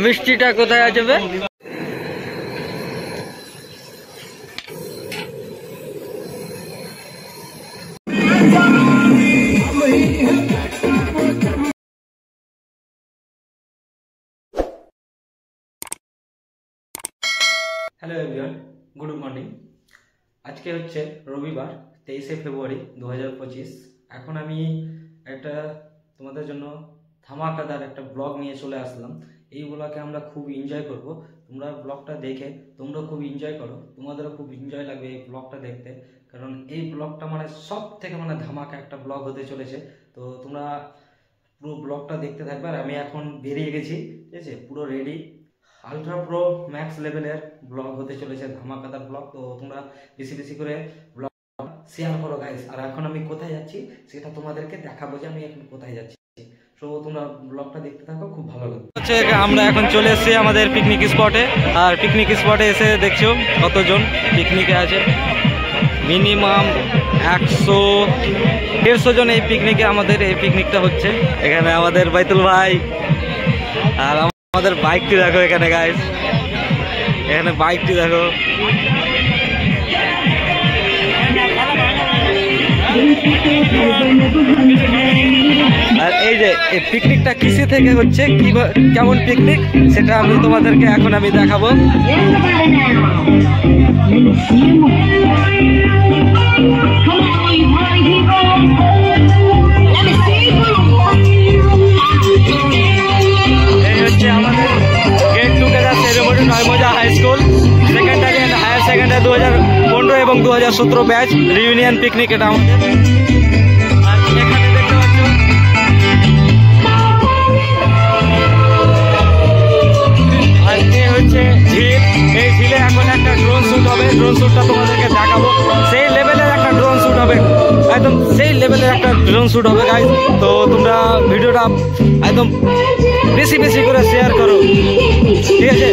মিষ্টিটা কোথায় আছে? Hello everyone, good morning. আজকে হচ্ছে রবিবার 23শে ফেব্রুয়ারি 2025। এখন আমি একটা তোমাদের জন্য ধামাকাদার একটা ব্লগ নিয়ে চলে আসলাম। এই ব্লগে আমরা খুব এনজয় করব। তোমরা ব্লগটা দেখে তোমরা খুব এনজয় করো, তোমাদেরও খুব এনজয় লাগবে এই ব্লগটা দেখতে, কারণ এই ব্লগটা মানে সব থেকে মানে ধামাকা একটা ব্লগ হতে চলেছে। তো তোমরা পুরো ব্লগটা দেখতে থাকবে। আর আমি এখন বেরিয়ে গেছি, ঠিক আছে, পুরো রেডি। আলট্রা প্রো ম্যাক্স লেভেলের ব্লগ হতে চলেছে, ধামাকাদার ব্লগ। তো তোমরা বেশি বেশি করে ব্লগ শেয়ার করো গাইস। আর এখন আমি কোথায় যাচ্ছি সেটা তোমাদেরকে দেখাবো যে আমি এখন কোথায় যাচ্ছি। তো তোমরা ব্লগটা দেখতে থাকো, খুব ভালো লাগবে। হচ্ছে আমরা এখন চলে এসেছি আমাদের পিকনিক স্পটে। আর পিকনিক স্পটে এসে দেখছো কতজন পিকনিকে আছে। মিনিমাম 100-150 জন এই পিকনিকে, আমাদের এই পিকনিকটা হচ্ছে। এখানে আমাদের বাইতুল ভাই আর আমাদের বাইকটি দেখো এখানে গাইস, এখানে বাইকটি দেখো। আর এই যে এই পিকনিকটা কিসে থেকে হচ্ছে, কি কেমন পিকনিক সেটা আমি তোমাদেরকে এখন আমি দেখাবো। এই হচ্ছে আমাদের get together ceremony Naymaja high school secondary and higher secondary 2015 এবং 2017 ব্যাচ রিউনিয়ন পিকনিক এটা আমাদের। আর এখানে দেখতে পাচ্ছ আর এ হচ্ছে ঝিল। এই ঝিলে এখন একটা ড্রোন শ্যুট হবে, ড্রোন শ্যুটটা তোমাদেরকে দেখাবো। সেই লেভেলের একটা ড্রোন শ্যুট হবে, একদম সেই লেভেলের একটা ড্রোন শ্যুট হবে গাইস। তো তোমরা ভিডিওটা একদম বেশি বেশি করে শেয়ার করো, ঠিক আছে।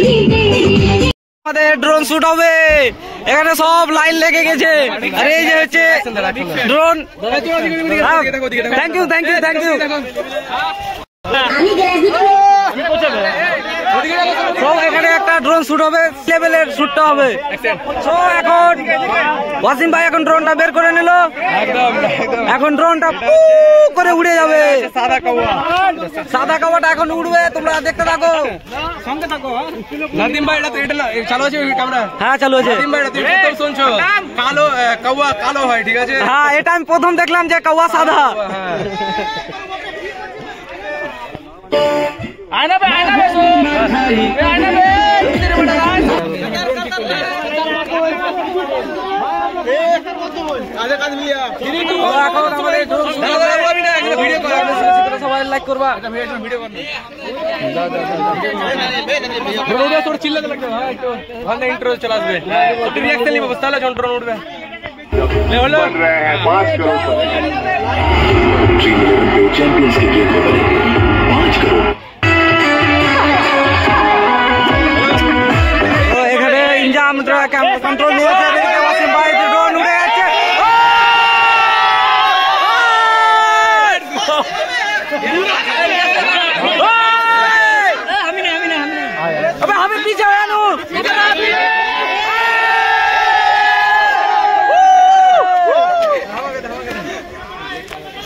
আমাদের ড্রোন শ্যুট হবে, এখানে সব লাইন লেগে গেছে। আর এই যে হচ্ছে drone. Thank you thank you thank you. এখানে একটা ড্রোন শুট হবে, লেভেলের শুটটা হবে। সো এখন ওয়াসিম ভাই এখন ড্রোনটা বের করে নিল, এখন ড্রোনটা করে উড়ে যাবে। সাদা কাওয়াটা এখন উড়বে, তোমরা দেখতে থাকো, সঙ্গে থাকো। নাদিম ভাই এটা চালু আছে ক্যামেরা? হ্যাঁ চালু আছে। নাদিম ভাই এটা শুনছো, কালো কাওয়া কালো হয়, ঠিক আছে? হ্যাঁ এটা আমি প্রথম দেখলাম যে কাওয়া সাদা। আয়না বে আয়না বে আয়না বে তেরে বড় রাজ কাজে কাজ মিলিয়া এখন আমাদের ভিডিও করা সবাই লাইক করবা, ভিডিও করবে। ভিডিও তোর চিল্লাতে লাগবে ভাই, একটু ভালো ইন্ট্রো চলে আসবে, তো রিঅ্যাকশন নিব তাহলে যখন ড্রোন উঠবে। ले बोलो 5 करोड़ चैंपियंस के लिए 5 करोड़। তো এখানে ইনজাম কন্ট্রোল নিয়েছে, এদিকে ওয়াসিম ভাই ড্রোন উড়ে যাচ্ছে। আমি পিছে আনো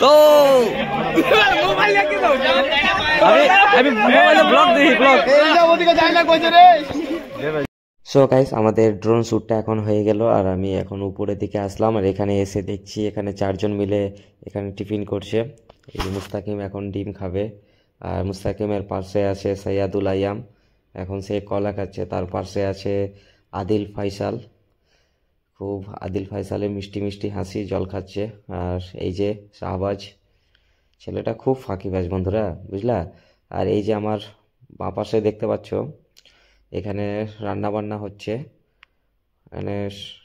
তো আমি মোবাইলে ব্লগ দেখি, ব্লগ। সো গাইস আমাদের ড্রোন শ্যুটটা এখন হয়ে গেল। আর আমি এখন উপরের দিকে আসলাম, আর এখানে এসে দেখছি এখানে 4 জন মিলে এখানে টিফিন করছে। এই যে মুস্তাকিম এখন ডিম খাবে, আর মুস্তাকিমের পাশে আছে সৈয়াদুল আয়াম, এখন সে কলা খাচ্ছে। তার পাশে আছে আদিল ফাইসাল, খুব আদিল ফাইসালের মিষ্টি মিষ্টি হাসি, জল খাচ্ছে। আর এই যে শাহবাজ, ছেলেটা খুব ফাঁকিবাজ বন্ধুরা, বুঝলা। আর এই যে আমার বাঁ পাশে দেখতে পাচ্ছ এখানে রান্না বান্না হচ্ছে, মানে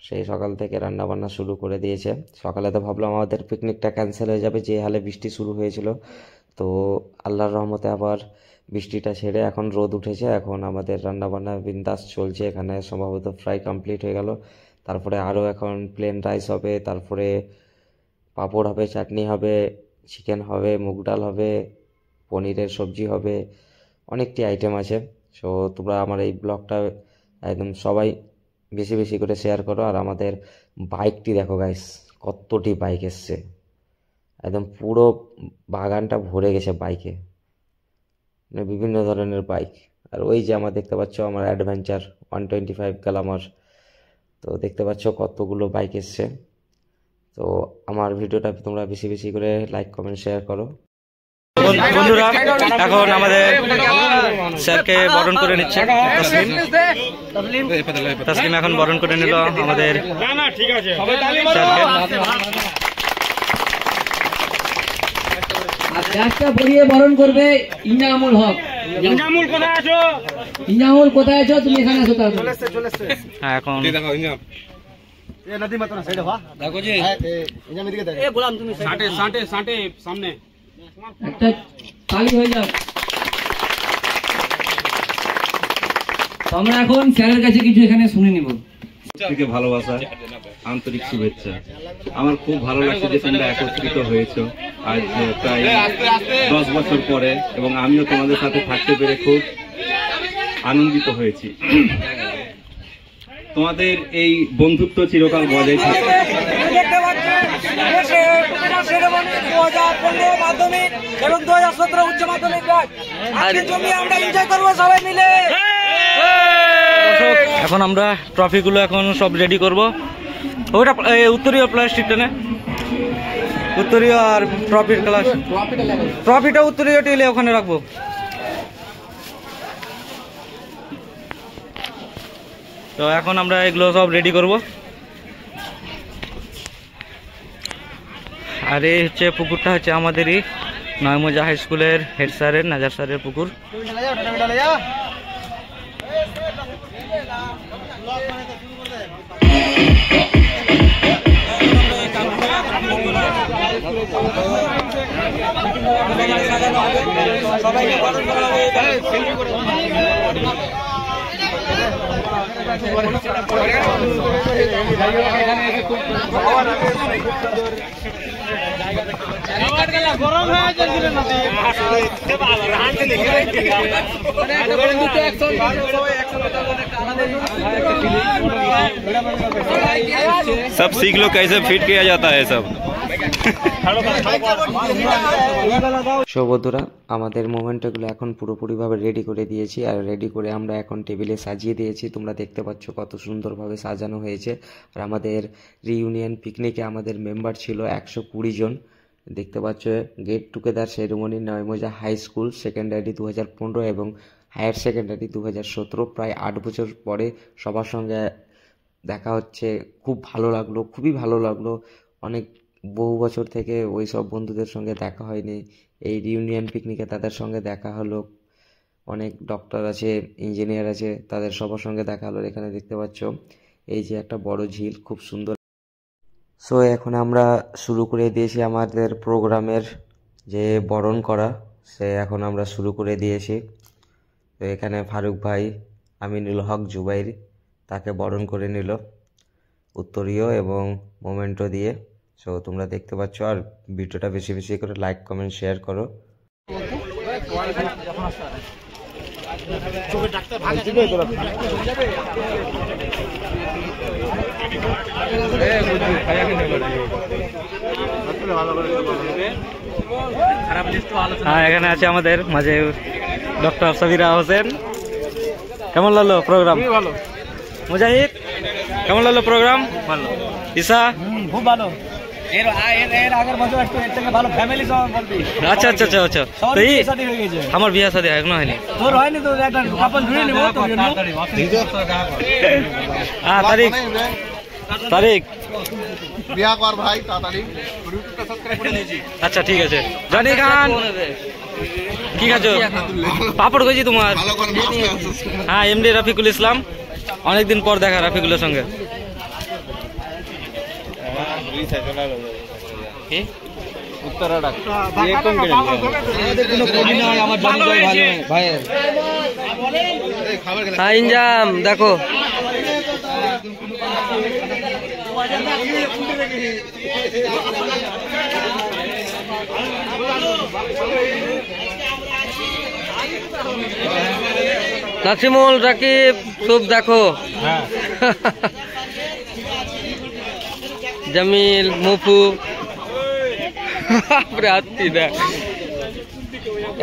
সেই সকাল থেকে রান্না বান্না শুরু করে দিয়েছে। সকালে তো ভাবলাম আমাদের পিকনিকটা ক্যান্সেল হয়ে যাবে, যে হালে বৃষ্টি শুরু হয়েছিল। তো আল্লাহর রহমতে আবার বৃষ্টিটা ছেড়ে এখন রোদ উঠেছে। এখন আমাদের রান্না বান্না বিন্দাস চলছে, এখানে সম্ভবত ফ্রাই কমপ্লিট হয়ে গেল। তারপরে আরও এখন প্লেন রাইস হবে, তারপরে পাঁপড় হবে, চাটনি হবে, চিকেন হবে, মুগ ডাল হবে, পনিরের সবজি হবে, অনেকটি আইটেম আছে। সো তোমরা আমার এই ব্লগটা একদম সবাই বেশি বেশি করে শেয়ার করো। আর আমাদের বাইকটি দেখো গাইস, কতটি বাইক এসছে, একদম পুরো বাগানটা ভরে গেছে বাইকে, মানে বিভিন্ন ধরনের বাইক। আর ওই যে আমার দেখতে পাচ্ছ আমার অ্যাডভেঞ্চার 125 গ্ল্যামার, তো দেখতে পাচ্ছ কতগুলো বাইক এসছে। তো আমার ভিডিওটা তোমরা বেশি বেশি করে লাইক কমেন্ট শেয়ার করো। বন্ধুরা এখন আমাদের স্যারকে বরণ করে নিচ্ছে তাসলিম এখন বরণ করে নিল আমাদের স্যারকে পরিয়ে বরণ করবে ইনামুল হক। ইনামুল কোথায় আছো? ইনামুল কোথায় আছো? তুমি এখানে আসো তাহলে। হ্যাঁ এখন দেখো ইনাম এ নদী মত না সাইডে ভা দেখো জি ইনাম এদিকে দেখো এ গোলাম তুমি সাঁটে সামনে একটা তালি হয়ে যাও। আমরা এখন স্যারের কাছে কিছু এখানে শুনে নিব। থেকে ভালোবাসা, আন্তরিক শুভেচ্ছা। আমার খুব ভালো লাগছে যে তোমরা একত্রিত হয়েছো আজ প্রায় 10 বছর পরে, এবং আমিও তোমাদের সাথে থাকতে পেরে খুব আনন্দিত হয়েছি। তোমাদের এই বন্ধুত্ব চিরকাল বজায় থাকবে। মাধ্যমিক এবং 2017 উচ্চ মাধ্যমিক আমরা এনজয় করবো সবাই মিলে। এখন আমরা ট্রফিগুলো এখন সব রেডি করব। ওটা উত্তরীয় প্লাস্টিকটা না, উত্তরীয় আর ট্রফির ক্লাস, ট্রফিটা উত্তরীয় টেলে ওখানে রাখবো। তো এখন আমরা এগুলো সব রেডি করব। আর এই হচ্ছে পুকুরটা হচ্ছে আমাদেরই নয়মজা হাই স্কুলের হেড স্যারের, নাজার স্যারের পুকুর। सब सीख लो कैसे फिट किया जाता है सब। সো বন্ধুরা আমাদের মোমেন্টগুলো এখন পুরোপুরিভাবে রেডি করে দিয়েছি, আর রেডি করে আমরা এখন টেবিলে সাজিয়ে দিয়েছি। তোমরা দেখতে পাচ্ছ কত সুন্দরভাবে সাজানো হয়েছে। আর আমাদের রিইউনিয়ন পিকনিকে আমাদের মেম্বার ছিল 120 জন। দেখতে পাচ্ছ get together ceremony Naymaja high school secondary 2015 এবং হায়ার সেকেন্ডারি 2017, প্রায় 8 বছর পরে সবার সঙ্গে দেখা হচ্ছে। খুব ভালো লাগলো, খুবই ভালো লাগলো। অনেক বহু বছর থেকে ওই সব বন্ধুদের সঙ্গে দেখা হয়নি, এই রিউনিয়ন পিকনিকে তাদের সঙ্গে দেখা হলো। অনেক ডক্টর আছে, ইঞ্জিনিয়ার আছে, তাদের সবার সঙ্গে দেখা হলো। এখানে দেখতে পাচ্ছ এই যে একটা বড় ঝিল, খুব সুন্দর। সো এখন আমরা শুরু করে দিয়েছি আমাদের প্রোগ্রামের যে বরণ করা, সে এখন আমরা শুরু করে দিয়েছি। তো এখানে ফারুক ভাই, আমিনুল হক জুবাইর, তাকে বরণ করে নিল উত্তরীয় এবং মোমেন্টো দিয়ে। সো তোমরা দেখতে পাচ্ছ। আর ভিডিওটা বেশি বেশি করে লাইক কমেন্ট শেয়ার করো। হ্যাঁ এখানে আছে আমাদের মাঝে ডক্টর সাবিরা হোসেন। কেমন লাগলো প্রোগ্রাম? মুজাহিদ কেমন লাগলো প্রোগ্রাম? ভালো। ঈশা খুব ভালো। আচ্ছা আচ্ছা আচ্ছা আচ্ছা, আমার বিয়ে শাদী এখনো হয়নি। হ্যাঁ তারিখ তারিখ আচ্ছা ঠিক আছে। জানি খান কি খাচ্ছ? পাপড় খেয়েছি তোমার। হ্যাঁ এমডি রফিকুল ইসলাম, অনেকদিন পর দেখা রফিকুলের সঙ্গে। ইনজাম দেখো নাসিমুল, রাকিব, সব দেখো, জামিল, মুফু, হাতি দেখ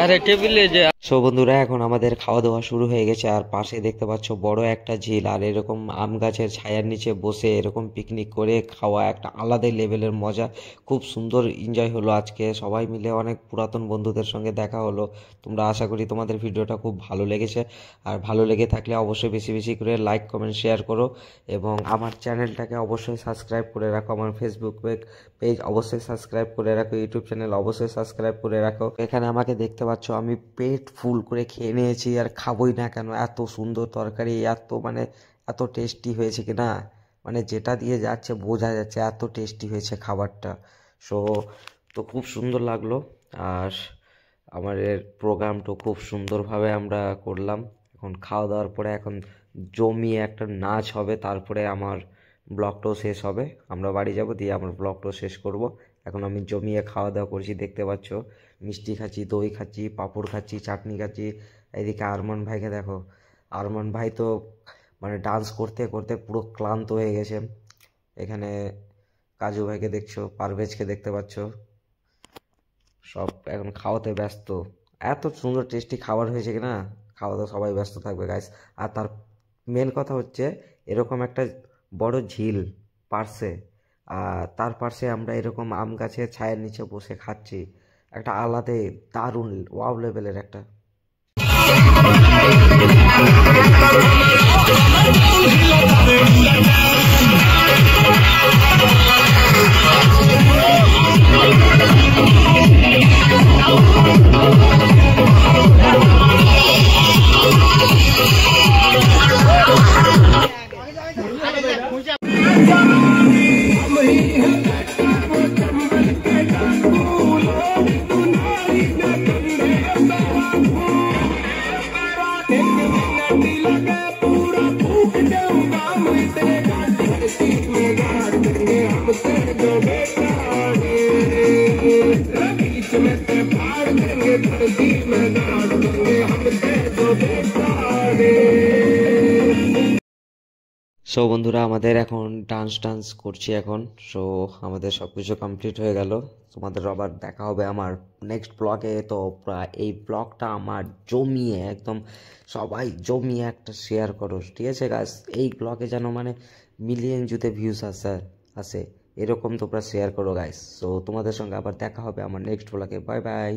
আরে টেবিলে যে। সো বন্ধুরা, এখন আমাদের খাওয়া দাওয়া শুরু হয়ে গেছে, আর পাশে দেখতে পাচ্ছ বড় একটা ঝিল, আর এরকম আম গাছের ছায়ার নিচে বসে এরকম পিকনিক করে খাওয়া একটা আলাদা লেভেলের মজা। খুব সুন্দর এনজয় হলো আজকে, সবাই মিলে অনেক পুরাতন বন্ধুদের সঙ্গে দেখা হলো। তোমরা আশা করি তোমাদের ভিডিওটা খুব ভালো লেগেছে, আর ভালো লেগে থাকলে অবশ্যই বেশি বেশি করে লাইক কমেন্ট শেয়ার করো, এবং আমার চ্যানেলটাকে অবশ্যই সাবস্ক্রাইব করে রাখো, আমার ফেসবুক পেজ অবশ্যই সাবস্ক্রাইব করে রাখো, ইউটিউব চ্যানেল অবশ্যই সাবস্ক্রাইব করে রাখো। এখানে আমাকে দেখতে পাচ্ছ আমি পেট ফুল করে খেয়ে নিয়েছি, আর খাবোই না কেন, এত সুন্দর তরকারি, এত টেস্টি হয়েছে কি না, যেটা দিয়ে যাচ্ছে বোঝা যাচ্ছে এত টেস্টি হয়েছে খাবারটা। সো তো খুব সুন্দর লাগলো, আর আমাদের প্রোগ্রামটা খুব সুন্দরভাবে আমরা করলাম। এখন খাওয়া দাওয়ার পরে এখন জমিয়ে একটা নাচ হবে, তারপরে আমার ব্লগটাও শেষ হবে, আমরা বাড়ি যাব, দিয়ে আমার ব্লগটাও শেষ করব। এখন আমি জমিয়ে খাওয়া দাওয়া করছি, দেখতে পাচ্ছ মিষ্টি খাচ্ছি, দই খাচ্ছি, পাঁপড় খাচ্ছি, চাটনি খাচ্ছি। এদিকে আরমান ভাইকে দেখো, আরমান ভাই তো ডান্স করতে করতে পুরো ক্লান্ত হয়ে গেছে। এখানে কাজু ভাইকে দেখছো, পারভেজকে দেখতে পাচ্ছ, সব এখন খাওয়াতে ব্যস্ত। এত সুন্দর টেস্টি খাবার হয়েছে কিনা, খাওয়া দাওয়া সবাই ব্যস্ত থাকবে গাইস। আর তার মেন কথা হচ্ছে এরকম একটা বড় ঝিল পার্শ্বে, আর তার পাশে আমরা এরকম আম গাছের ছায়ার নিচে বসে খাচ্ছি, একটা আলাদাই দারুণ ওয়াও লেভেলের একটা। সো বন্ধুরা, আমাদের এখন ডান্স করছি এখন। সো আমাদের সব কিছু কমপ্লিট হয়ে গেল, তোমাদের আবার দেখা হবে আমার নেক্সট ব্লগে। তো এই ব্লগটা আমার জমিয়ে একদম সবাই জমিয়ে একটা শেয়ার করো, ঠিক আছে গাইস? এই ব্লগে যেন মিলিয়ন জুতে ভিউজ আসে এরকম তোমরা শেয়ার করো গাইস। সো তোমাদের সঙ্গে আবার দেখা হবে আমার নেক্সট ব্লগে। Bye bye.